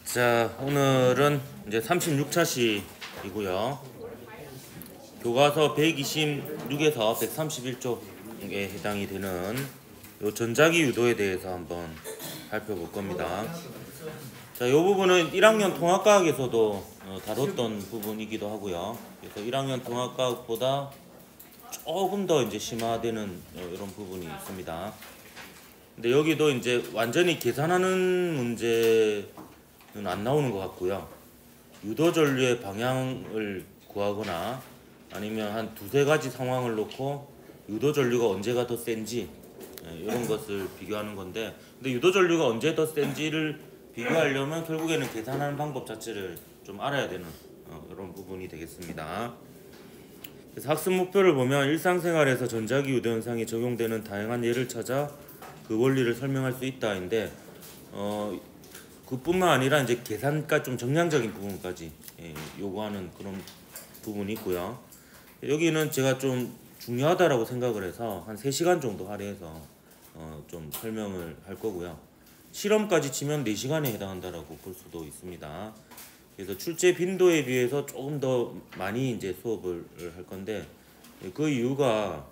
자, 오늘은 이제 36차시이고요. 교과서 126에서 131쪽에 해당이 되는 요 전자기 유도에 대해서 한번 살펴볼 겁니다. 자, 이 부분은 1학년 통합과학에서도 다뤘던 부분이기도 하고요. 그래서 1학년 통합과학보다 조금 더 이제 심화되는 이런 부분이 있습니다. 근데 여기도 이제 완전히 계산하는 문제는 안 나오는 것 같고요. 유도 전류의 방향을 구하거나 아니면 한 두세 가지 상황을 놓고 유도 전류가 언제가 더 센지 이런 것을 비교하는 건데, 근데 유도 전류가 언제 더 센지를 비교하려면 결국에는 계산하는 방법 자체를 좀 알아야 되는 이런 부분이 되겠습니다. 그래서 학습 목표를 보면 일상생활에서 전자기 유도 현상이 적용되는 다양한 예를 찾아 그 원리를 설명할 수 있다인데, 그뿐만 아니라 이제 계산까지 좀 정량적인 부분까지 요구하는 그런 부분이 있고요. 여기는 제가 좀 중요하다라고 생각을 해서 한 3시간 정도 할애해서 좀 설명을 할 거고요. 실험까지 치면 4시간에 해당한다라고 볼 수도 있습니다. 그래서 출제 빈도에 비해서 조금 더 많이 이제 수업을 할 건데, 그 이유가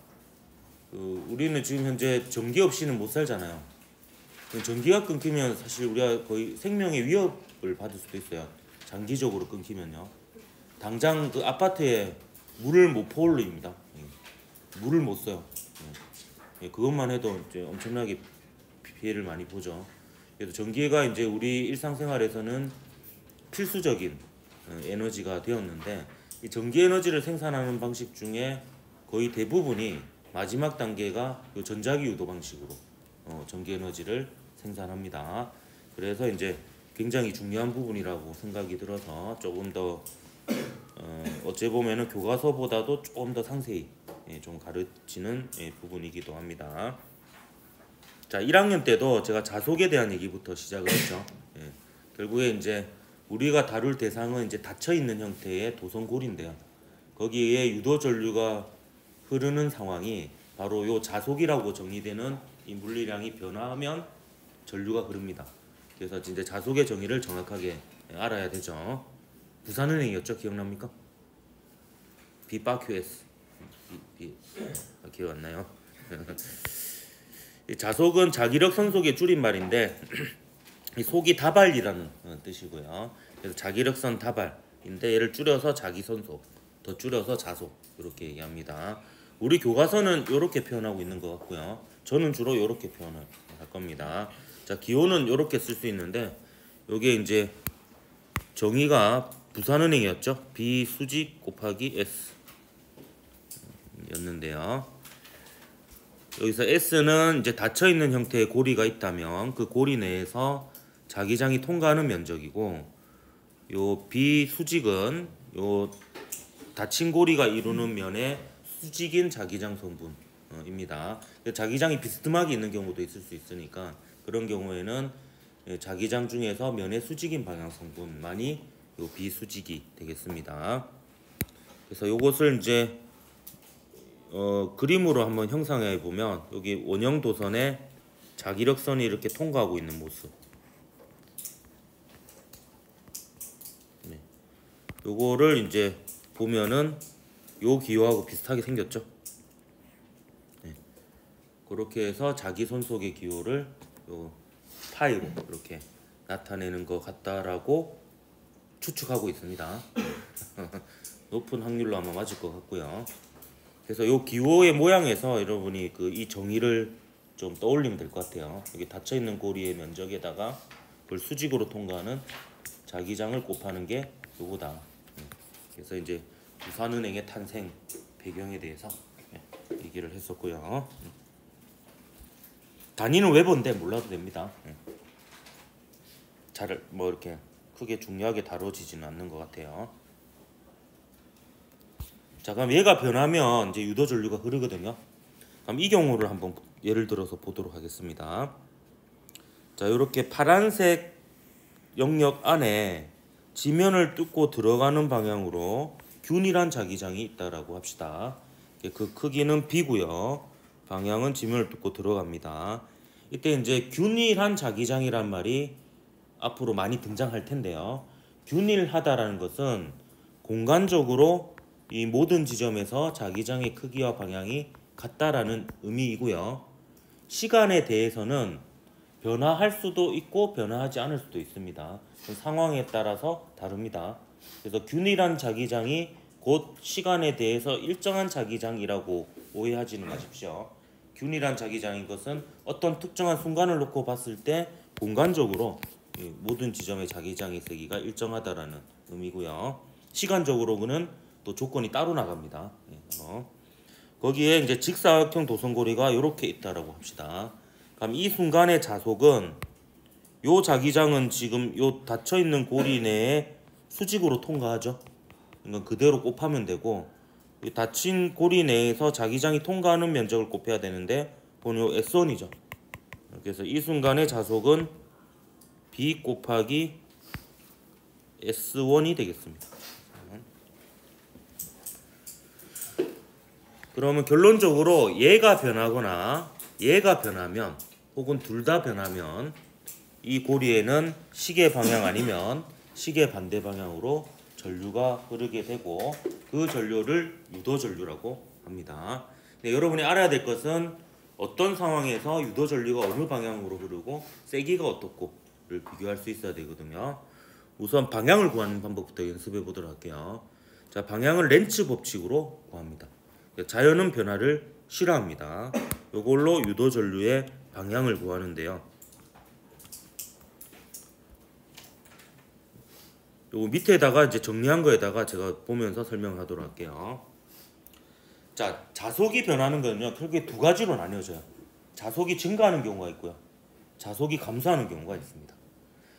우리는 지금 현재 전기 없이는 못 살잖아요. 전기가 끊기면 사실 우리가 거의 생명의 위협을 받을 수도 있어요. 장기적으로 끊기면요. 당장 그 아파트에 물을 못 퍼올립니다. 물을 못 써요. 그것만 해도 이제 엄청나게 피해를 많이 보죠. 그래서 전기가 이제 우리 일상생활에서는 필수적인 에너지가 되었는데, 이 전기 에너지를 생산하는 방식 중에 거의 대부분이 마지막 단계가 이 전자기 유도 방식으로 전기 에너지를 생산합니다. 그래서 이제 굉장히 중요한 부분이라고 생각이 들어서 조금 더 어찌 보면은 교과서보다도 조금 더 상세히 좀 가르치는 부분이기도 합니다. 자, 1학년 때도 제가 자속에 대한 얘기부터 시작을 했죠. 결국에 이제 우리가 다룰 대상은 이제 닫혀 있는 형태의 도선골인데요. 거기에 유도 전류가 흐르는 상황이 바로 요 자속이라고 정의되는 이 물리량이 변화하면 전류가 흐릅니다. 그래서 이제 자속의 정의를 정확하게 알아야 되죠. 부산은행이었죠. 기억납니까? 비바큐에스. 기억 안 나요? 자속은 자기력 선속의 줄임말인데 이 속이 다발이라는 뜻이고요. 그래서 자기력선 다발인데 얘를 줄여서 자기선속, 더 줄여서 자속 이렇게 얘기합니다. 우리 교과서는 이렇게 표현하고 있는 것 같고요. 저는 주로 이렇게 표현을 할 겁니다. 자, 기호는 이렇게 쓸 수 있는데 이게 이제 정의가 부산은행이었죠. B수직 곱하기 S 였는데요. 여기서 S는 이제 닫혀 있는 형태의 고리가 있다면 그 고리 내에서 자기장이 통과하는 면적이고, 요 B수직은 요 닫힌 고리가 이루는 면의 수직인 자기장 성분입니다. 자기장이 비스듬하게 있는 경우도 있을 수 있으니까 그런 경우에는 자기장 중에서 면의 수직인 방향 성분만이 요 비수직이 되겠습니다. 그래서 요것을 이제 그림으로 한번 형상해 보면 여기 원형 도선에 자기력선이 이렇게 통과하고 있는 모습. 요거를 이제 보면은 요 기호하고 비슷하게 생겼죠. 그렇게 해서 자기 손속의 기호를 요 파이로 이렇게 나타내는 것 같다라고 추측하고 있습니다. 높은 확률로 아마 맞을 것 같고요. 그래서 요 기호의 모양에서 여러분이 이 정의를 좀 떠올리면 될 것 같아요. 여기 닫혀 있는 고리의 면적에다가 그걸 수직으로 통과하는 자기장을 곱하는 게 요거다. 그래서 이제 부산은행의 탄생 배경에 대해서 얘기를 했었고요. 단위는 웨버인데 몰라도 됩니다. 잘 뭐 이렇게 크게 중요하게 다뤄지지는 않는 것 같아요. 자, 그럼 얘가 변하면 이제 유도 전류가 흐르거든요. 그럼 이 경우를 한번 예를 들어서 보도록 하겠습니다. 자, 이렇게 파란색 영역 안에 지면을 뚫고 들어가는 방향으로 균일한 자기장이 있다라고 합시다. 그 크기는 B고요. 방향은 지면을 뚫고 들어갑니다. 이때 이제 균일한 자기장이란 말이 앞으로 많이 등장할 텐데요. 균일하다라는 것은 공간적으로 이 모든 지점에서 자기장의 크기와 방향이 같다라는 의미이고요. 시간에 대해서는 변화할 수도 있고 변화하지 않을 수도 있습니다. 상황에 따라서 다릅니다. 그래서 균일한 자기장이 곧 시간에 대해서 일정한 자기장이라고 오해하지는 마십시오. 균일한 자기장인 것은 어떤 특정한 순간을 놓고 봤을 때 공간적으로 모든 지점의 자기장의 세기가 일정하다라는 의미고요. 시간적으로는 또 조건이 따로 나갑니다. 거기에 이제 직사각형 도선고리가 이렇게 있다라고 합시다. 그럼 이 순간의 자속은 요 자기장은 지금 요 닫혀 있는 고리 내에 수직으로 통과하죠. 이건 그대로 곱하면 되고 이 닫힌 고리 내에서 자기장이 통과하는 면적을 곱해야 되는데 그건 요 S1이죠. 그래서 이 순간의 자속은 B 곱하기 S1이 되겠습니다. 그러면 결론적으로 얘가 변하거나 얘가 변하면 혹은 둘 다 변하면 이 고리에는 시계 방향 아니면 시계 반대 방향으로 전류가 흐르게 되고 그 전류를 유도 전류라고 합니다. 근데 여러분이 알아야 될 것은 어떤 상황에서 유도 전류가 어느 방향으로 흐르고 세기가 어떻고를 비교할 수 있어야 되거든요. 우선 방향을 구하는 방법부터 연습해 보도록 할게요. 자, 방향을 렌츠 법칙으로 구합니다. 자연은 변화를 싫어합니다. 이걸로 유도 전류의 방향을 구하는데요. 요거 밑에다가 이제 정리한 거에다가 제가 보면서 설명하도록 할게요. 자, 자속이 변하는 거는요, 크게 두 가지로 나뉘어져요. 자속이 증가하는 경우가 있고요. 자속이 감소하는 경우가 있습니다.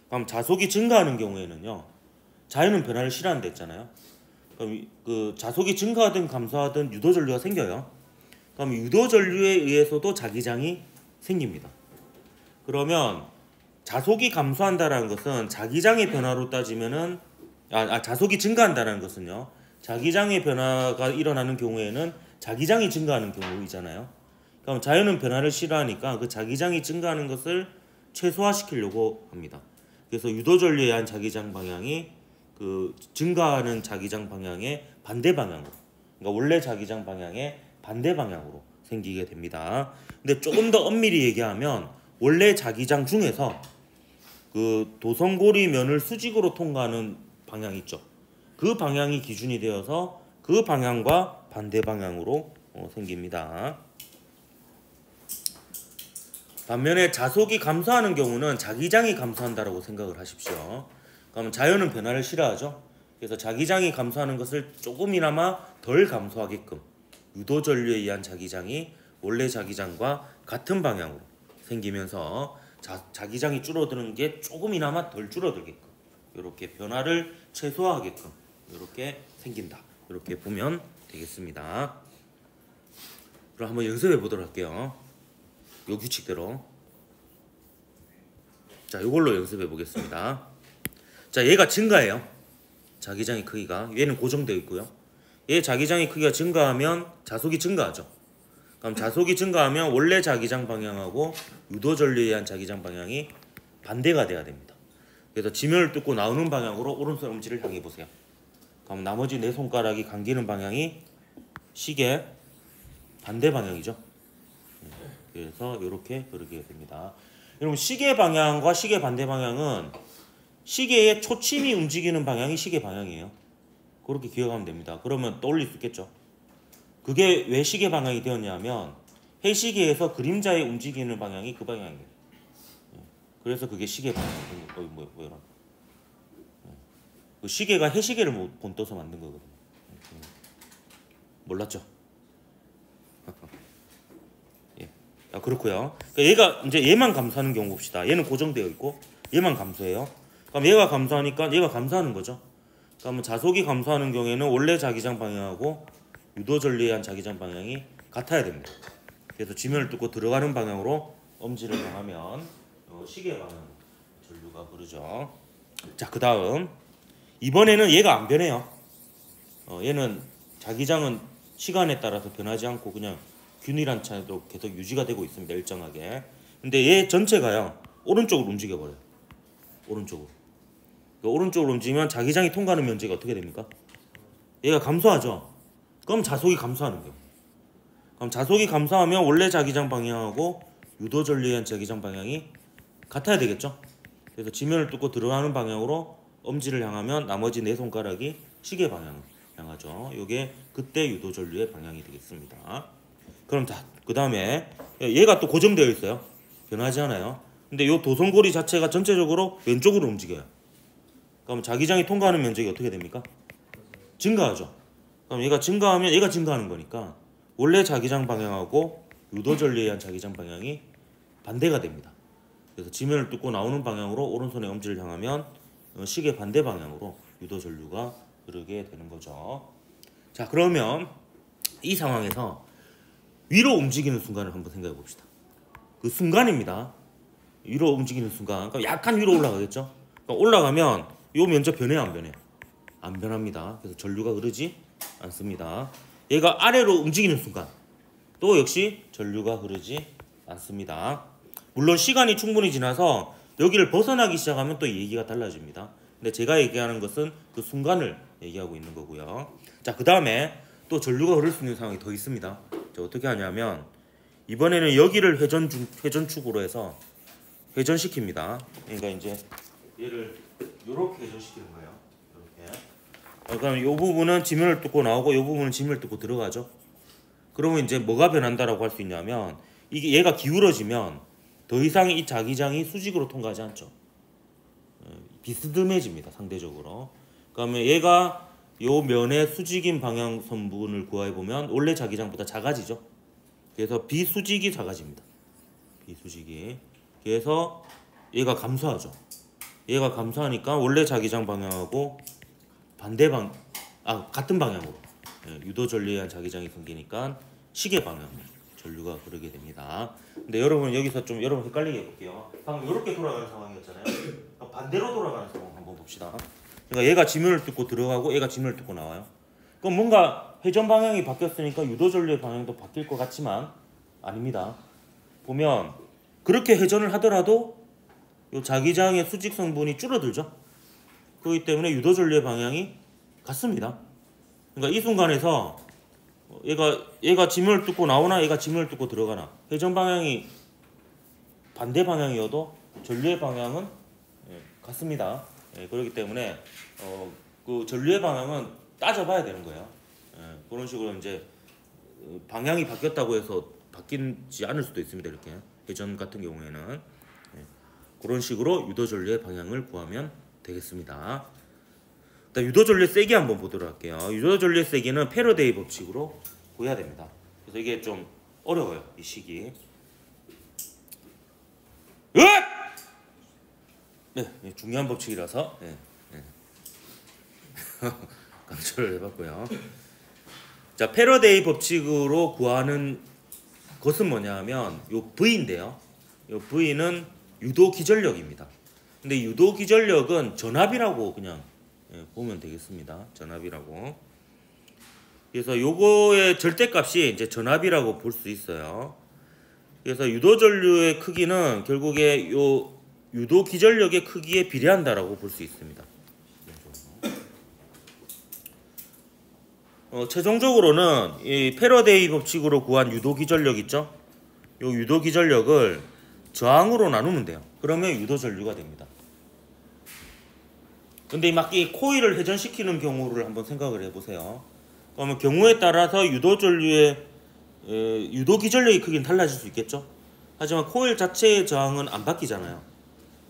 그럼 자속이 증가하는 경우에는요, 자연은 변화를 싫어한다 했잖아요. 그럼 그 자속이 증가하든 감소하든 유도 전류가 생겨요. 그럼 유도 전류에 의해서도 자기장이 생깁니다. 그러면 자속이 감소한다라는 것은 자기장의 변화로 따지면은 자속이 증가한다라는 것은요, 자기장의 변화가 일어나는 경우에는 자기장이 증가하는 경우이잖아요. 그럼 자연은 변화를 싫어하니까 그 자기장이 증가하는 것을 최소화시키려고 합니다. 그래서 유도 전류에 의한 자기장 방향이 그 증가하는 자기장 방향의 반대 방향으로, 그러니까 원래 자기장 방향의 반대 방향으로 생기게 됩니다. 근데 조금 더 엄밀히 얘기하면 원래 자기장 중에서 그 도선고리 면을 수직으로 통과하는 방향이 있죠. 그 방향이 기준이 되어서 그 방향과 반대 방향으로 생깁니다. 반면에 자속이 감소하는 경우는 자기장이 감소한다라고 생각을 하십시오. 그럼 자연은 변화를 싫어하죠. 그래서 자기장이 감소하는 것을 조금이나마 덜 감소하게끔 유도 전류에 의한 자기장이 원래 자기장과 같은 방향으로 생기면서 자기장이 줄어드는 게 조금이나마 덜 줄어들게끔 이렇게 변화를 최소화하게끔 이렇게 생긴다. 이렇게 보면 되겠습니다. 그럼 한번 연습해 보도록 할게요. 요 규칙대로. 자, 이걸로 연습해 보겠습니다. 자, 얘가 증가해요. 자기장의 크기가. 얘는 고정되어 있고요. 얘 자기장의 크기가 증가하면 자속이 증가하죠. 그럼 자속이 증가하면 원래 자기장 방향하고 유도 전류에 의한 자기장 방향이 반대가 돼야 됩니다. 그래서 지면을 뚫고 나오는 방향으로 오른손 엄지를 향해 보세요. 그럼 나머지 네 손가락이 감기는 방향이 시계 반대 방향이죠. 그래서 이렇게 흐르게 됩니다. 여러분, 시계 방향과 시계 반대 방향은 시계의 초침이 움직이는 방향이 시계 방향이에요. 그렇게 기억하면 됩니다. 그러면 떠올릴 수 있겠죠. 그게 왜 시계 방향이 되었냐면 해시계에서 그림자의 움직이는 방향이 그 방향이에요. 그래서 그게 시계 방향이에요. 뭐야? 그 시계가 해시계를 본떠서 만든 거거든요. 몰랐죠? 예. 그렇고요. 그러니까 얘가 이제 얘만 감소하는 경우 봅시다. 얘는 고정되어 있고 얘만 감소해요. 그럼 얘가 감소하니까 얘가 감소하는 거죠. 그러면 자속이 감소하는 경우에는 원래 자기장 방향하고 유도 전류에 의한 자기장 방향이 같아야 됩니다. 그래서 지면을 뚫고 들어가는 방향으로 엄지를 향하면 시계 방향 전류가 흐르죠. 자, 그 다음 이번에는 얘가 안 변해요. 얘는 자기장은 시간에 따라서 변하지 않고 그냥 균일한 차이로 계속 유지가 되고 있습니다. 일정하게. 근데 얘 전체가요 오른쪽으로 움직여 버려요. 오른쪽으로. 그러니까 오른쪽으로 움직이면 자기장이 통과하는 면적이 어떻게 됩니까? 얘가 감소하죠. 그럼 자속이 감소하는 거예요. 그럼 자속이 감소하면 원래 자기장 방향하고 유도 전류에 의한 자기장 방향이 같아야 되겠죠. 그래서 지면을 뚫고 들어가는 방향으로 엄지를 향하면 나머지 네 손가락이 시계 방향을 향하죠. 이게 그때 유도 전류의 방향이 되겠습니다. 그럼 그 다음에 얘가 또 고정되어 있어요. 변하지 않아요. 근데 이 도선고리 자체가 전체적으로 왼쪽으로 움직여요. 그럼 자기장이 통과하는 면적이 어떻게 됩니까? 증가하죠. 그럼 얘가 증가하면 얘가 증가하는 거니까 원래 자기장 방향하고 유도 전류에 의한 자기장 방향이 반대가 됩니다. 그래서 지면을 뚫고 나오는 방향으로 오른손의 엄지를 향하면 시계 반대 방향으로 유도 전류가 흐르게 되는 거죠. 자, 그러면 이 상황에서 위로 움직이는 순간을 한번 생각해 봅시다. 그 순간입니다. 위로 움직이는 순간. 그러니까 약간 위로 올라가겠죠? 그러니까 올라가면 이 면적 변해요, 안 변해요? 안 변합니다. 그래서 전류가 흐르지 않습니다. 얘가 아래로 움직이는 순간 또 역시 전류가 흐르지 않습니다. 물론 시간이 충분히 지나서 여기를 벗어나기 시작하면 또 얘기가 달라집니다. 근데 제가 얘기하는 것은 그 순간을 얘기하고 있는 거고요. 자, 그 다음에 또 전류가 흐를 수 있는 상황이 더 있습니다. 자, 어떻게 하냐면 이번에는 여기를 회전축으로 해서 회전시킵니다. 그러니까 이제 얘를 이렇게 회전시키는 거예요. 이렇게. 그럼 이 부분은 지면을 뚫고 나오고 이 부분은 지면을 뚫고 들어가죠. 그러면 이제 뭐가 변한다라고 할 수 있냐면 이게 얘가 기울어지면 더 이상 이 자기장이 수직으로 통과하지 않죠. 비스듬해집니다. 상대적으로. 그러면 얘가 요 면의 수직인 방향선분을 구해 보면 원래 자기장보다 작아지죠. 그래서 비수직이 작아집니다. 비수직이. 그래서 얘가 감소하죠. 얘가 감소하니까 원래 자기장 방향하고 같은 방향으로 유도 전류에 의한 자기장이 생기니까 시계 방향 전류가 흐르게 됩니다. 근데 여러분 여기서 좀 여러분 헷갈리게 해볼게요. 방금 이렇게 돌아가는 상황이었잖아요. 반대로 돌아가는 상황 한번 봅시다. 그러니까 얘가 지면을 뚫고 들어가고 얘가 지면을 뚫고 나와요. 그럼 뭔가 회전 방향이 바뀌었으니까 유도 전류의 방향도 바뀔 것 같지만 아닙니다. 보면 그렇게 회전을 하더라도 요 자기장의 수직 성분이 줄어들죠. 그렇기 때문에 유도 전류의 방향이 같습니다. 그러니까 이 순간에서 얘가 지면을 뚫고 나오나 얘가 지면을 뚫고 들어가나 회전 방향이 반대 방향이어도 전류의 방향은 같습니다. 그렇기 때문에 그 전류의 방향은 따져봐야 되는 거예요. 그런 식으로 이제 방향이 바뀌었다고 해서 바뀌지 않을 수도 있습니다. 이렇게 회전 같은 경우에는 그런 식으로 유도 전류의 방향을 구하면 되겠습니다. 일단 유도 전류의 세기 한번 보도록 할게요. 유도 전류의 세기는 패러데이 법칙으로 구해야 됩니다. 그래서 이게 좀 어려워요. 이 식이. 네, 중요한 법칙이라서 강조를 해봤고요. 자, 패러데이 법칙으로 구하는 것은 뭐냐면 요 V인데요. 요 V는 유도 기전력입니다. 근데 유도 기전력은 전압이라고 그냥 보면 되겠습니다. 전압이라고. 그래서 요거의 절대값이 이제 전압이라고 볼 수 있어요. 그래서 유도 전류의 크기는 결국에 요 유도 기전력의 크기에 비례한다라고 볼 수 있습니다. 최종적으로는 이 패러데이 법칙으로 구한 유도 기전력 있죠? 요 유도 기전력을 저항으로 나누면 돼요. 그러면 유도 전류가 됩니다. 근데 막 이 코일을 회전시키는 경우를 한번 생각을 해보세요. 그러면 경우에 따라서 유도 전류의 유도 기전력의 크기는 달라질 수 있겠죠? 하지만 코일 자체의 저항은 안 바뀌잖아요.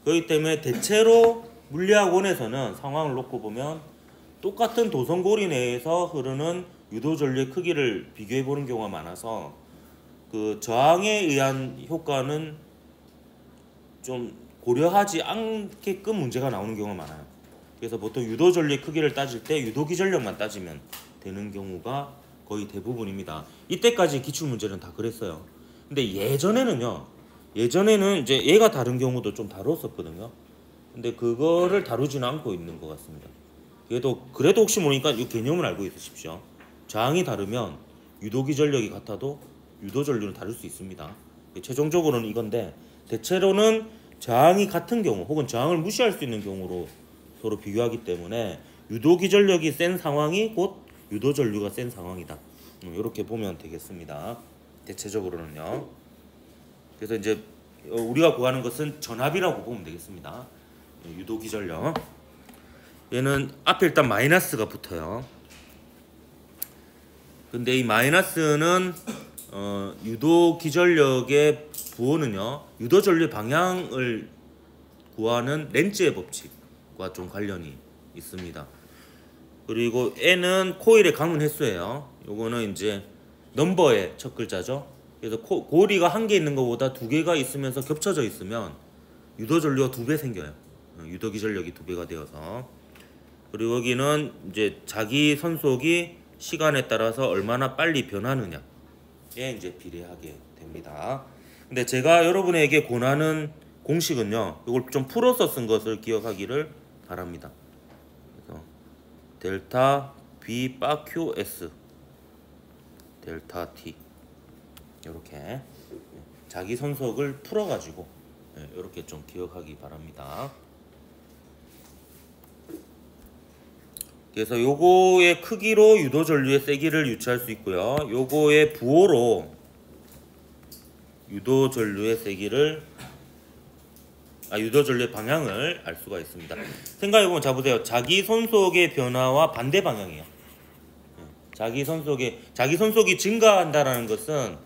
그렇기 때문에 대체로 물리학원에서는 상황을 놓고 보면 똑같은 도선고리 내에서 흐르는 유도 전류의 크기를 비교해 보는 경우가 많아서 그 저항에 의한 효과는 좀 고려하지 않게끔 문제가 나오는 경우가 많아요. 그래서 보통 유도 전류의 크기를 따질 때 유도 기전력만 따지면 되는 경우가 거의 대부분입니다. 이때까지 기출 문제는 다 그랬어요. 근데 예전에는 이제 얘가 다른 경우도 좀 다뤘었거든요. 근데 그거를 다루지는 않고 있는 것 같습니다. 그래도 혹시 모르니까 이 개념을 알고 있으십시오. 저항이 다르면 유도 기전력이 같아도 유도 전류는 다를 수 있습니다. 최종적으로는 이건데 대체로는 저항이 같은 경우 혹은 저항을 무시할 수 있는 경우로 서로 비교하기 때문에 유도 기전력이 센 상황이 곧 유도 전류가 센 상황이다. 이렇게 보면 되겠습니다. 대체적으로는요. 그래서 이제 우리가 구하는 것은 전압이라고 보면 되겠습니다. 유도 기전력. 얘는 앞에 일단 마이너스가 붙어요. 근데 이 마이너스는 유도 기전력의 부호는요, 유도 전류의 방향을 구하는 렌츠의 법칙과 좀 관련이 있습니다. 그리고 N은 코일의 감은 횟수예요. 요거는 이제 넘버의 첫 글자죠. 그래서 고리가 한 개 있는 것보다 두 개가 있으면서 겹쳐져 있으면 유도 전류가 2배 생겨요. 유도 기전력이 2배가 되어서. 그리고 여기는 이제 자기 선속이 시간에 따라서 얼마나 빨리 변하느냐에 이제 비례하게 됩니다. 근데 제가 여러분에게 권하는 공식은요, 이걸 좀 풀어서 쓴 것을 기억하기를 바랍니다. 그래서 델타 B 바 Q S 델타 T 이렇게 자기 선속을 풀어가지고 이렇게 좀 기억하기 바랍니다. 그래서 요거의 크기로 유도 전류의 세기를 유추할 수 있고요. 요거의 부호로 유도 전류의 세기를 유도 전류의 방향을 알 수가 있습니다. 생각해보면 자 보세요. 자기 손속의 변화와 반대 방향이에요. 자기 손속이 증가한다라는 것은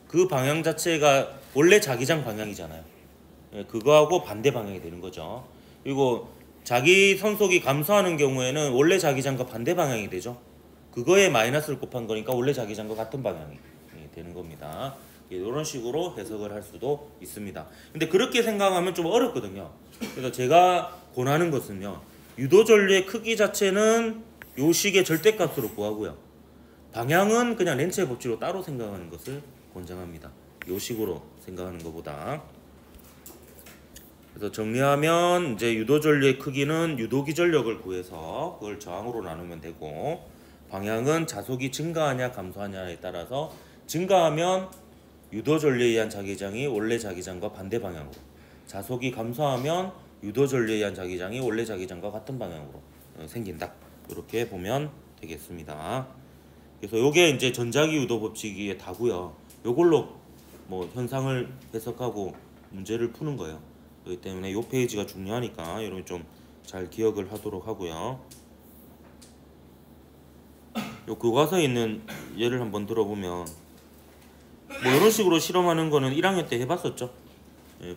그 방향 자체가 원래 자기장 방향이잖아요. 그거하고 반대 방향이 되는 거죠. 그리고 자기 손속이 감소하는 경우에는 원래 자기장과 반대 방향이 되죠. 그거에 마이너스를 곱한 거니까 원래 자기장과 같은 방향이 되는 겁니다. 이런 식으로 해석을 할 수도 있습니다. 근데 그렇게 생각하면 좀 어렵거든요. 그래서 제가 권하는 것은요, 유도 전류의 크기 자체는 요 식의 절대값으로 구하고요, 방향은 그냥 렌츠의 법칙으로 따로 생각하는 것을 권장합니다. 요 식으로 생각하는 것보다. 그래서 정리하면 이제 유도 전류의 크기는 유도 기전력을 구해서 그걸 저항으로 나누면 되고, 방향은 자속이 증가하냐 감소하냐에 따라서 증가하면 유도 전류에 의한 자기장이 원래 자기장과 반대 방향으로, 자속이 감소하면 유도 전류에 의한 자기장이 원래 자기장과 같은 방향으로 생긴다. 이렇게 보면 되겠습니다. 그래서 요게 이제 전자기 유도 법칙의 다고요. 요걸로 뭐 현상을 해석하고 문제를 푸는 거예요. 그렇기 때문에 요 페이지가 중요하니까 여러분 좀 잘 기억을 하도록 하고요. 요 교과서에 있는 예를 한번 들어보면 뭐 이런 식으로 실험하는 거는 1학년 때 해봤었죠.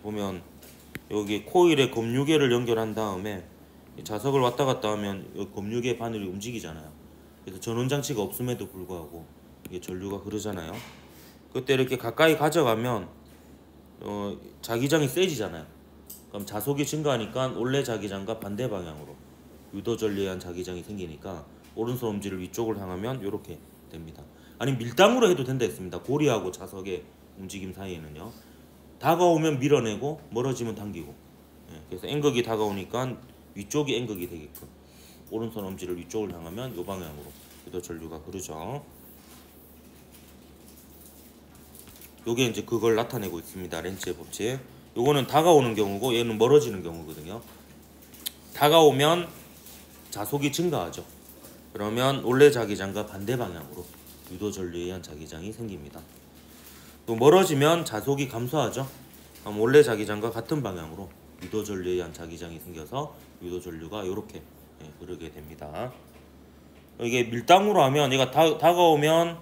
보면 여기 코일에 검유계를 연결한 다음에 자석을 왔다 갔다 하면 검유계 바늘이 움직이잖아요. 그래서 전원장치가 없음에도 불구하고 이게 전류가 흐르잖아요. 그때 이렇게 가까이 가져가면 자기장이 세지잖아요. 그럼 자속이 증가하니까 원래 자기장과 반대 방향으로 유도 전류에 의한 자기장이 생기니까 오른손 엄지를 위쪽으로 향하면 이렇게 됩니다. 아니 밀당으로 해도 된다 했습니다. 고리하고 자석의 움직임 사이에는요. 다가오면 밀어내고 멀어지면 당기고. 그래서 N극이 다가오니까 위쪽이 N극이 되게끔 오른손 엄지를 위쪽을 향하면 이 방향으로 유도 전류가 흐르죠. 요게 이제 그걸 나타내고 있습니다. 렌츠의 법칙. 요거는 다가오는 경우고 얘는 멀어지는 경우거든요. 다가오면 자속이 증가하죠. 그러면 원래 자기장과 반대 방향으로 유도 전류에 의한 자기장이 생깁니다. 또 멀어지면 자속이 감소하죠. 그럼 원래 자기장과 같은 방향으로 유도 전류에 의한 자기장이 생겨서 유도 전류가 이렇게 흐르게 됩니다. 이게 밀당으로 하면 얘가 다가오면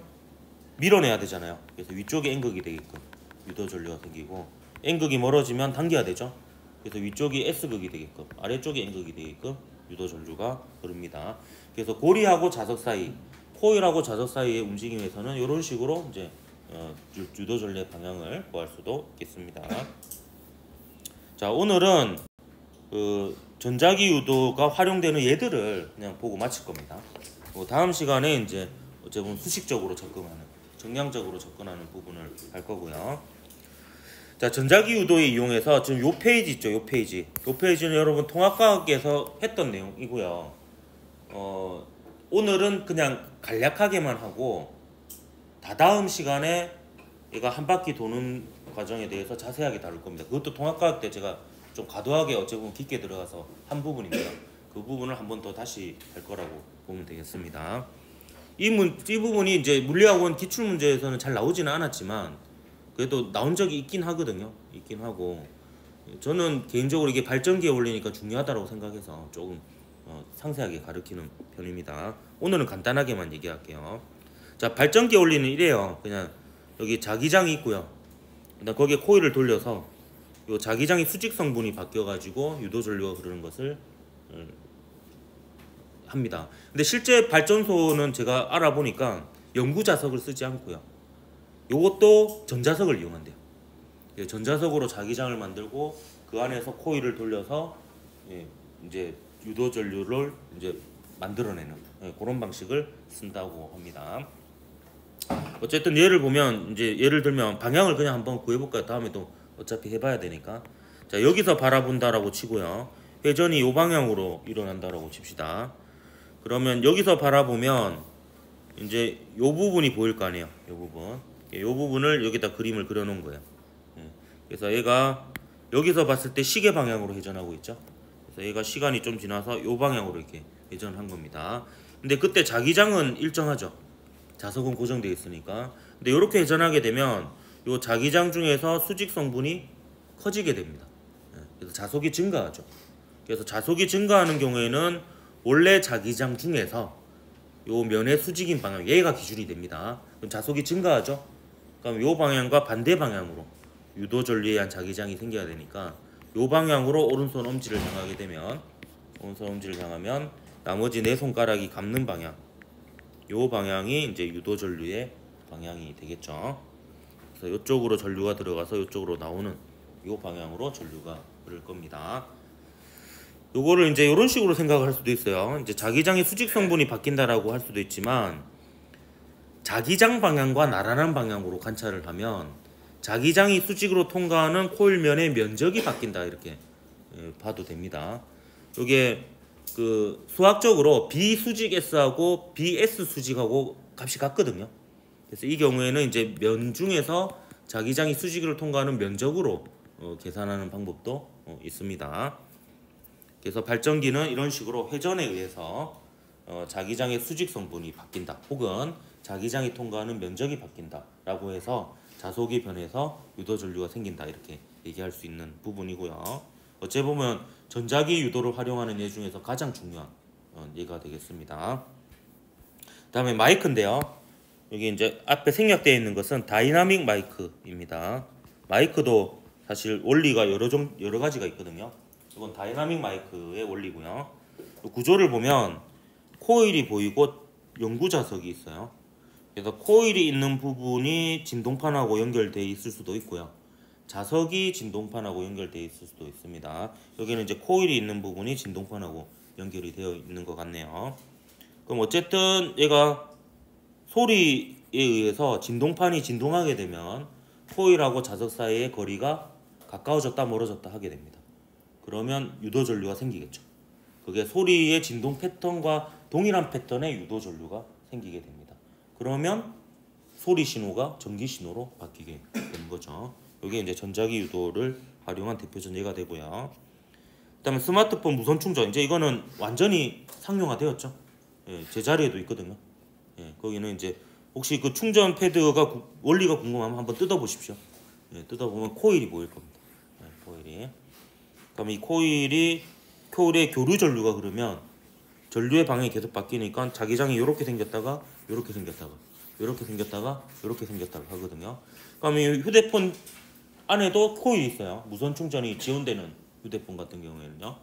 밀어내야 되잖아요. 그래서 위쪽에 N극이 되게끔 유도 전류가 생기고, N극이 멀어지면 당겨야 되죠. 그래서 위쪽이 S극이 되게끔 아래쪽이 N극이 되게끔 유도 전류가 흐릅니다. 그래서 고리하고 자석 사이, 코일하고 자석 사이의 움직임에서는 이런 식으로 이제 유도 전류의 방향을 구할 수도 있겠습니다. 자, 오늘은 그 전자기 유도가 활용되는 예들을 그냥 보고 마칠 겁니다. 다음 시간에 이제 어쨌든 수식적으로 접근하는, 정량적으로 접근하는 부분을 할 거고요. 자, 전자기 유도에 이용해서 지금 요 페이지 있죠, 요 페이지. 요 페이지는 여러분 통합과학에서 했던 내용이고요. 오늘은 그냥 간략하게만 하고 다다음 시간에 얘가 한 바퀴 도는 과정에 대해서 자세하게 다룰 겁니다. 그것도 통합과학 때 제가 좀 과도하게 어찌 보면 깊게 들어가서 한 부분입니다. 그 부분을 한 번 더 다시 할 거라고 보면 되겠습니다. 이 부분이 이제 물리학원 기출 문제에서는 잘 나오지는 않았지만 그래도 나온 적이 있긴 하거든요. 있긴 하고 저는 개인적으로 이게 발전기에 올리니까 중요하다고 생각해서 조금 상세하게 가르치는 편입니다. 오늘은 간단하게만 얘기할게요. 자, 발전기에 올리는 이래요. 그냥 여기 자기장이 있고요. 그다음 거기에 코일을 돌려서 요 자기장의 수직 성분이 바뀌어가지고 유도 전류가 흐르는 것을 합니다. 근데 실제 발전소는 제가 알아보니까 영구 자석을 쓰지 않고요. 요것도 전자석을 이용한대요. 전자석으로 자기장을 만들고 그 안에서 코일을 돌려서 이제 유도 전류를 이제 만들어내는 그런 방식을 쓴다고 합니다. 어쨌든 예를 보면 이제 예를 들면 방향을 그냥 한번 구해볼까요? 다음에도 어차피 해봐야 되니까. 자, 여기서 바라본다라고 치고요. 회전이 요 방향으로 일어난다라고 칩시다. 그러면 여기서 바라보면 이제 요 부분이 보일 거 아니에요. 요 부분. 요 부분을 여기다 그림을 그려놓은 거예요. 그래서 얘가 여기서 봤을 때 시계 방향으로 회전하고 있죠. 그래서 얘가 시간이 좀 지나서 요 방향으로 이렇게 회전한 겁니다. 근데 그때 자기장은 일정하죠. 자석은 고정되어 있으니까. 근데 이렇게 회전하게 되면 요 자기장 중에서 수직 성분이 커지게 됩니다. 그래서 자속이 증가하죠. 그래서 자속이 증가하는 경우에는 원래 자기장 중에서 요 면의 수직인 방향, 얘가 기준이 됩니다. 그럼 자속이 증가하죠. 그럼 요 방향과 반대 방향으로 유도 전류에 의한 자기장이 생겨야 되니까 요 방향으로 오른손 엄지를 향하게 되면 오른손 엄지를 향하면 나머지 네 손가락이 감는 방향, 요 방향이 이제 유도 전류의 방향이 되겠죠. 그래서 이쪽으로 전류가 들어가서 이쪽으로 나오는 요 방향으로 전류가 흐를 겁니다. 요거를 이제 이런 식으로 생각을 할 수도 있어요. 이제 자기장의 수직 성분이 바뀐다라고 할 수도 있지만 자기장 방향과 나란한 방향으로 관찰을 하면 자기장이 수직으로 통과하는 코일면의 면적이 바뀐다 이렇게 봐도 됩니다. 이게 그 수학적으로 B 수직 S하고 BS 수직하고 값이 같거든요. 그래서 이 경우에는 이제 면 중에서 자기장이 수직으로 통과하는 면적으로 계산하는 방법도 있습니다. 그래서 발전기는 이런 식으로 회전에 의해서 자기장의 수직 성분이 바뀐다 혹은 자기장이 통과하는 면적이 바뀐다 라고 해서 자속이 변해서 유도 전류가 생긴다 이렇게 얘기할 수 있는 부분이고요. 어째 보면 전자기 유도를 활용하는 예 중에서 가장 중요한 예가 되겠습니다. 다음에 마이크인데요. 여기 이제 앞에 생략되어 있는 것은 다이나믹 마이크입니다. 마이크도 사실 원리가 여러 가지가 있거든요. 이건 다이나믹 마이크의 원리고요. 구조를 보면 코일이 보이고 영구 자석이 있어요. 그래서 코일이 있는 부분이 진동판하고 연결되어 있을 수도 있고요. 자석이 진동판하고 연결되어 있을 수도 있습니다. 여기는 이제 코일이 있는 부분이 진동판하고 연결이 되어 있는 것 같네요. 그럼 어쨌든 얘가 소리에 의해서 진동판이 진동하게 되면 코일하고 자석 사이의 거리가 가까워졌다 멀어졌다 하게 됩니다. 그러면 유도 전류가 생기겠죠. 그게 소리의 진동 패턴과 동일한 패턴의 유도 전류가 생기게 됩니다. 그러면 소리 신호가 전기 신호로 바뀌게 되는 거죠. 이게 이제 전자기 유도를 활용한 대표적 예가 되고요. 그다음에 스마트폰 무선 충전. 이제 이거는 완전히 상용화되었죠. 제자리에도 있거든요. 거기는 이제 혹시 그 충전 패드가 원리가 궁금하면 한번 뜯어보십시오. 뜯어보면 코일이 보일 겁니다. 코일이. 그럼 이 코일의 교류 전류가 흐르면 전류의 방향이 계속 바뀌니까 자기장이 이렇게 생겼다가 이렇게 생겼다가 이렇게 생겼다가 이렇게 생겼다가 하거든요. 그럼 이 휴대폰 안에도 코일이 있어요. 무선 충전이 지원되는 휴대폰 같은 경우에는요.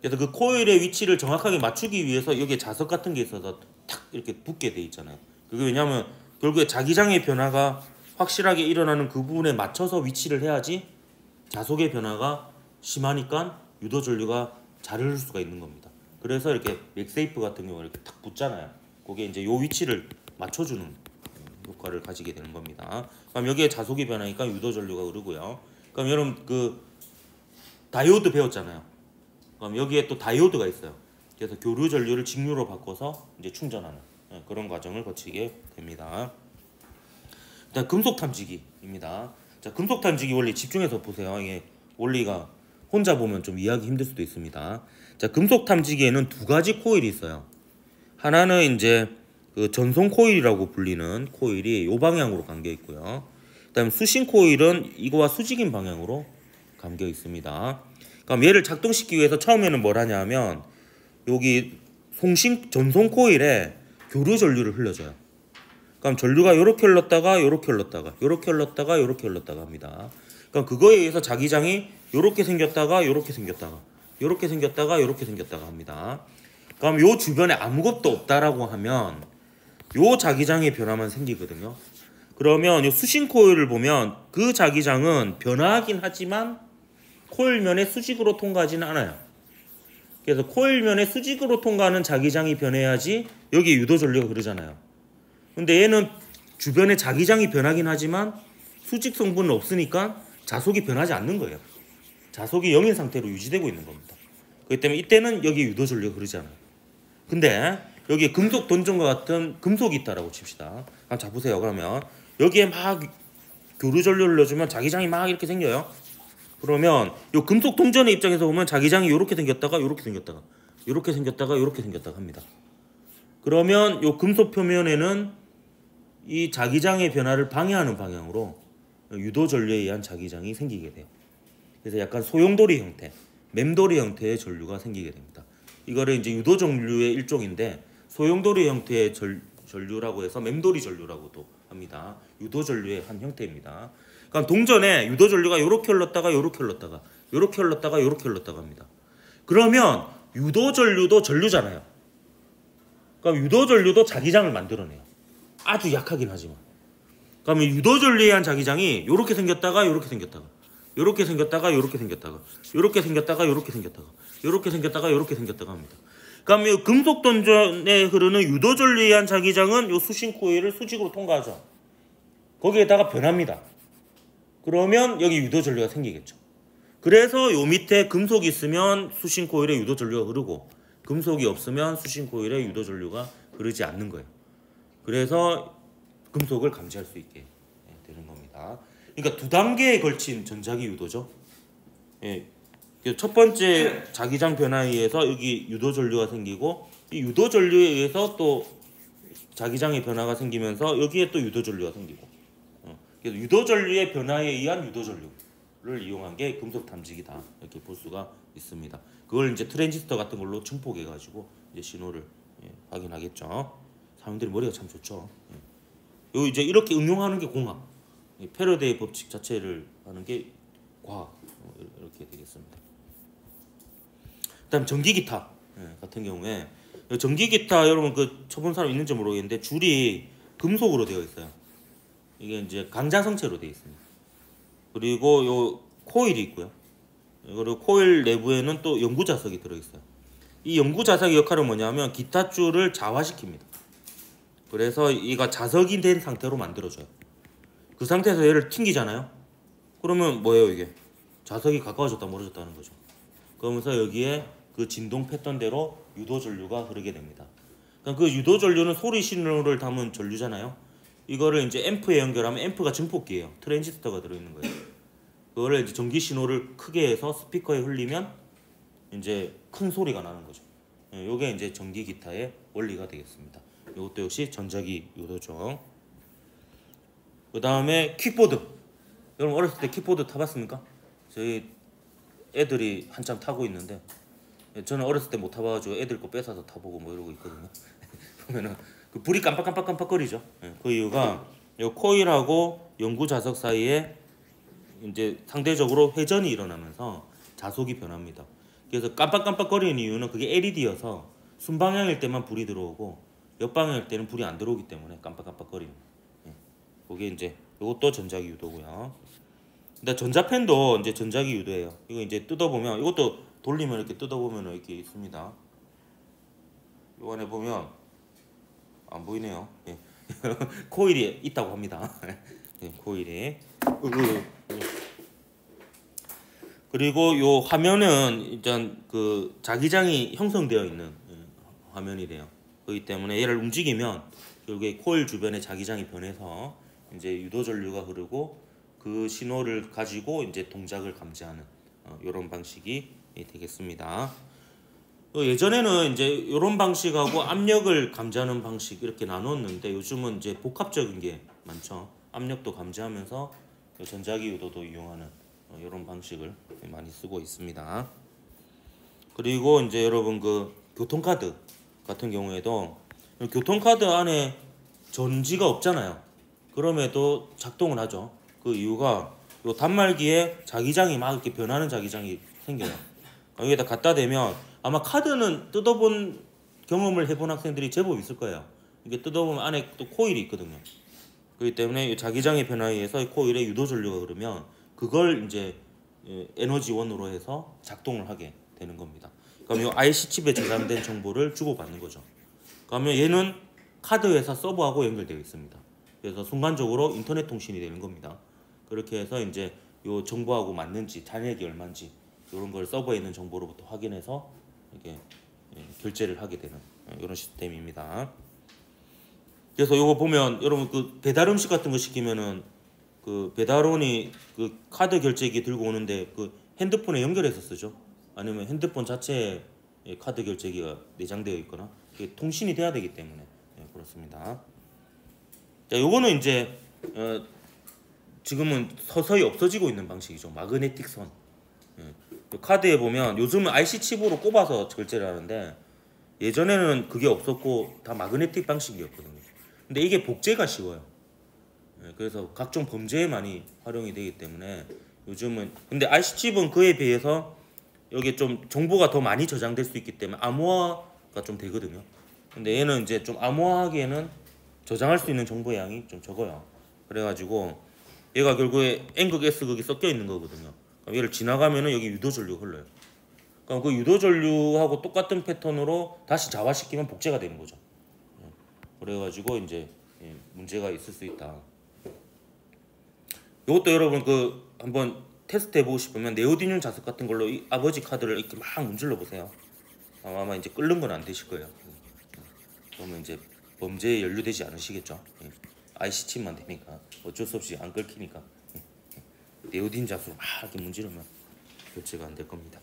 그래서 그 코일의 위치를 정확하게 맞추기 위해서 여기에 자석 같은 게 있어서 탁 이렇게 붙게 돼 있잖아요. 그게 왜냐하면 결국에 자기장의 변화가 확실하게 일어나는 그 부분에 맞춰서 위치를 해야지 자석의 변화가 심하니까 유도 전류가 잘 흐를 수가 있는 겁니다. 그래서 이렇게 맥세이프 같은 경우 이렇게 탁 붙잖아요. 그게 이제 요 위치를 맞춰주는 효과를 가지게 되는 겁니다. 그럼 여기에 자속이 변하니까 유도 전류가 흐르고요. 그럼 여러분 그 다이오드 배웠잖아요. 그럼 여기에 또 다이오드가 있어요. 그래서 교류 전류를 직류로 바꿔서 이제 충전하는 그런 과정을 거치게 됩니다. 일단 금속 탐지기입니다. 자, 금속 탐지기 원리 집중해서 보세요. 이게 원리가 혼자 보면 좀 이해하기 힘들 수도 있습니다. 자, 금속 탐지기에는 두 가지 코일이 있어요. 하나는 이제 그 전송 코일이라고 불리는 코일이 이 방향으로 감겨 있고요. 그다음에 수신 코일은 이거와 수직인 방향으로 감겨 있습니다. 그럼 얘를 작동시키기 위해서 처음에는 뭘 하냐면 여기 전송 코일에 교류 전류를 흘려줘요. 그럼 전류가 이렇게 흘렀다가 이렇게 흘렀다가 이렇게 흘렀다가 이렇게 흘렀다가 합니다. 그럼 그거에 의해서 자기장이 이렇게 생겼다가 이렇게 생겼다가 이렇게 생겼다가 이렇게 생겼다가 합니다. 그럼 요 주변에 아무것도 없다라고 하면 요 자기장의 변화만 생기거든요. 그러면 요 수신 코일을 보면 그 자기장은 변화하긴 하지만 코일면에 수직으로 통과하지는 않아요. 그래서 코일면에 수직으로 통과하는 자기장이 변해야지 여기 유도 전류가 흐르잖아요. 근데 얘는 주변에 자기장이 변하긴 하지만 수직 성분은 없으니까 자속이 변하지 않는 거예요. 자속이 0인 상태로 유지되고 있는 겁니다. 그렇기 때문에 이때는 여기 유도 전류가 흐르잖아요. 근데 여기에 금속 던전과 같은 금속이 있다라고 칩시다. 자, 보세요. 그러면 여기에 막 교류 전류를 넣어주면 자기장이 막 이렇게 생겨요. 그러면 이 금속 동전의 입장에서 보면 자기장이 이렇게 생겼다가 이렇게 생겼다가 이렇게 생겼다가 이렇게 생겼다가 합니다. 그러면 이 금속 표면에는 이 자기장의 변화를 방해하는 방향으로 유도 전류에 의한 자기장이 생기게 돼요. 그래서 약간 소용돌이 형태, 맴돌이 형태의 전류가 생기게 됩니다. 이거를 이제 유도 전류의 일종인데 소용돌이 형태의 전류라고 해서 맴돌이 전류라고도 합니다. 유도 전류의 한 형태입니다. 그러니까 동전에 유도 전류가 이렇게 흘렀다가 이렇게 흘렀다가 이렇게 흘렀다가 이렇게 흘렀다가 합니다. 그러면 유도 전류도 전류잖아요. 그럼 유도 전류도 자기장을 만들어내요. 아주 약하긴 하지만. 그러면 유도 전류에 의한 자기장이 이렇게 생겼다가 이렇게 생겼다가 이렇게 생겼다가 이렇게 생겼다가 이렇게 생겼다가 이렇게 생겼다가 이렇게 생겼다가 이렇게 생겼다가 합니다. 그러면 이 금속 동전에 흐르는 유도 전류에 의한 자기장은 이 수신 코일을 수직으로 통과하죠. 거기에다가 변합니다. 그러면 여기 유도 전류가 생기겠죠. 그래서 요 밑에 금속이 있으면 수신 코일에 유도 전류가 흐르고 금속이 없으면 수신 코일에 유도 전류가 흐르지 않는 거예요. 그래서 금속을 감지할 수 있게 되는 겁니다. 그러니까 두 단계에 걸친 전자기 유도죠. 예. 첫 번째 자기장 변화에 의해서 여기 유도 전류가 생기고 이 유도 전류에 의해서 또 자기장의 변화가 생기면서 여기에 또 유도 전류가 생기고 그래서 유도 전류의 변화에 의한 유도 전류를 이용한 게 금속 탐지기다 이렇게 볼 수가 있습니다. 그걸 이제 트랜지스터 같은 걸로 증폭해 가지고 이제 신호를 확인하겠죠. 사람들이 머리가 참 좋죠. 요 이제 이렇게 응용하는 게 공학, 패러데이 법칙 자체를 하는 게 과학 이렇게 되겠습니다. 그다음 전기 기타 같은 경우에 전기 기타 여러분 그 쳐본 사람 있는지 모르겠는데 줄이 금속으로 되어 있어요. 이게 이제 강자성체로 되어 있습니다. 그리고 요 코일이 있고요. 그리고 코일 내부에는 또 연구 자석이 들어 있어요. 이 연구 자석의 역할은 뭐냐면 기타 줄을 자화시킵니다. 그래서 이가 자석이 된 상태로 만들어져요. 그 상태에서 얘를 튕기잖아요. 그러면 뭐예요 이게? 자석이 가까워졌다 멀어졌다 하는 거죠. 그러면서 여기에 그 진동 패턴대로 유도 전류가 흐르게 됩니다. 그러니까 그 유도 전류는 소리 신호를 담은 전류잖아요. 이거를 이제 앰프에 연결하면 앰프가 증폭기예요. 트랜지스터가 들어있는 거예요. 그거를 이제 전기 신호를 크게 해서 스피커에 흘리면 이제 큰 소리가 나는 거죠. 이게 이제 전기 기타의 원리가 되겠습니다. 이것도 역시 전자기 유도죠. 그 다음에 킥보드. 여러분 어렸을 때 킥보드 타봤습니까? 저희 애들이 한참 타고 있는데 저는 어렸을 때 못 타봐가지고 애들 거 뺏어서 타보고 뭐 이러고 있거든요. 보면은 그 불이 깜빡깜빡깜빡거리죠. 그 이유가 이 코일하고 연구 자석 사이에 이제 상대적으로 회전이 일어나면서 자속이 변합니다. 그래서 깜빡깜빡거리는 이유는 그게 LED여서 순방향일 때만 불이 들어오고 역방향일 때는 불이 안 들어오기 때문에 깜빡깜빡거리는. 그게 이제 이것도 전자기 유도고요. 근데 전자펜도 이제 전자기 유도예요. 이거 이제 뜯어보면 이것도 돌리면 이렇게 뜯어보면 이렇게 있습니다. 요 안에 보면 안 보이네요. 코일이 있다고 합니다. 코일이. 그리고 요 화면은 일단 그 자기장이 형성되어 있는 화면이래요. 그렇기 때문에 얘를 움직이면 결국에 코일 주변에 자기장이 변해서 이제 유도 전류가 흐르고 그 신호를 가지고 이제 동작을 감지하는 이런 방식이 되겠습니다. 예전에는 이제 이런 방식하고 압력을 감지하는 방식 이렇게 나눴는데 요즘은 이제 복합적인 게 많죠. 압력도 감지하면서 전자기 유도도 이용하는 이런 방식을 많이 쓰고 있습니다. 그리고 이제 여러분 그 교통카드 같은 경우에도 교통카드 안에 전지가 없잖아요. 그럼에도 작동을 하죠. 그 이유가 요 단말기에 자기장이 막 이렇게 변하는 자기장이 생겨요. 여기다 갖다 대면 아마 카드는 뜯어본 경험을 해본 학생들이 제법 있을 거예요. 이게 뜯어보면 안에 또 코일이 있거든요. 그렇기 때문에 이 자기장의 변화에 의해서 이 코일에 유도 전류가 흐르면 그걸 이제 에너지원으로 해서 작동을 하게 되는 겁니다. 그럼 이 IC 칩에 저장된 정보를 주고받는 거죠. 그러면 얘는 카드 회사 서버하고 연결되어 있습니다. 그래서 순간적으로 인터넷 통신이 되는 겁니다. 그렇게 해서 이제 요 정보하고 맞는지 잔액이 얼마인지 이런 걸 서버에 있는 정보로부터 확인해서 이렇게 결제를 하게 되는 이런 시스템입니다. 그래서 요거 보면 여러분 그 배달 음식 같은 거 시키면은 그 배달원이 그 카드 결제기 들고 오는데 그 핸드폰에 연결해서 쓰죠. 아니면 핸드폰 자체에 카드 결제기가 내장되어 있거나 이게 통신이 돼야 되기 때문에 그렇습니다. 자, 요거는 이제 지금은 서서히 없어지고 있는 방식이죠. 마그네틱 선. 카드에 보면 요즘은 IC 칩으로 꼽아서 결제를 하는데 예전에는 그게 없었고 다 마그네틱 방식이었거든요. 근데 이게 복제가 쉬워요. 그래서 각종 범죄에 많이 활용이 되기 때문에 요즘은 근데 IC 칩은 그에 비해서 여기 좀 정보가 더 많이 저장될 수 있기 때문에 암호화가 좀 되거든요. 근데 얘는 이제 좀 암호화하기에는 저장할 수 있는 정보의 양이 좀 적어요. 그래가지고 얘가 결국에 N극, S극이 섞여 있는 거거든요. 얘를 지나가면은 여기 유도 전류가 흘러요. 그럼 그 유도 전류하고 똑같은 패턴으로 다시 자화시키면 복제가 되는 거죠. 그래가지고 이제 문제가 있을 수 있다. 이것도 여러분 그 한번 테스트 해보고 싶으면 네오디듐 자석 같은 걸로 이 아버지 카드를 이렇게 막 문질러 보세요. 아마 이제 끓는 건 안 되실 거예요. 그러면 이제 범죄에 연루되지 않으시겠죠. IC 칩만 되니까 어쩔 수 없이 안 끓기니까 네오딘 자수로 막 이렇게 문지르면 교체가 안 될 겁니다.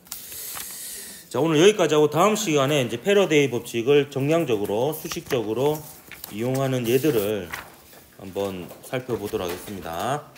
자, 오늘 여기까지 하고 다음 시간에 이제 패러데이 법칙을 정량적으로 수식적으로 이용하는 예들을 한번 살펴보도록 하겠습니다.